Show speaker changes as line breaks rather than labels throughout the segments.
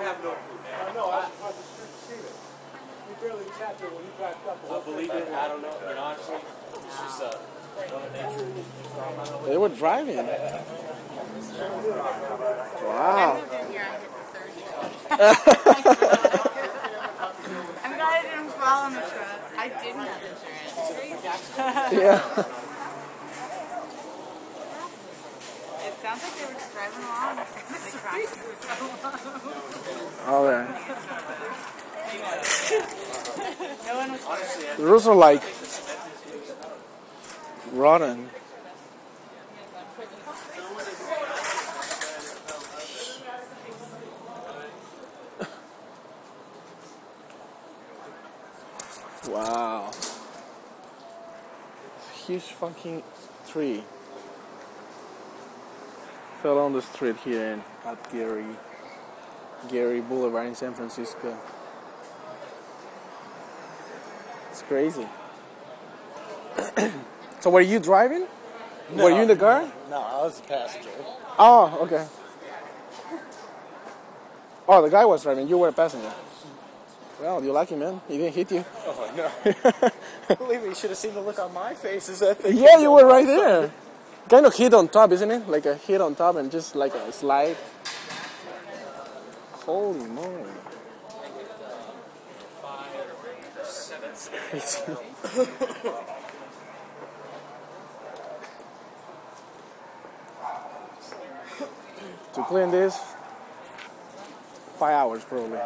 have no clue, man.
No, I was seen it. You barely tapped it when you backed up.
I believe it. I don't know. You know, honestly, it's just
They were driving. Wow.
I'm glad I didn't fall on the truck. I didn't have insurance.
Yeah.
It sounds like they were just driving along. They crashed.
All right.
No one was.
The roofs are like rotten. Wow. Huge fucking tree fell on the street here at Geary Boulevard in San Francisco. It's crazy. So were you driving?
No,
were you in the car?
No, I was a passenger.
Oh, okay. Oh, the guy was driving. You were a passenger. Well, you're lucky, man. He didn't hit you.
Oh, no. Believe me, you should have seen the look on my face. Is that thing?
Yeah, you were right there. Kind of hit on top, isn't it? Like a hit on top and just like a slide. Holy moly. To clean this, 5 hours probably.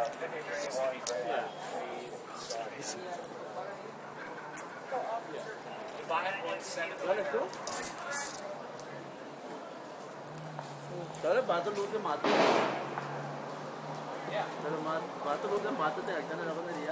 Yeah.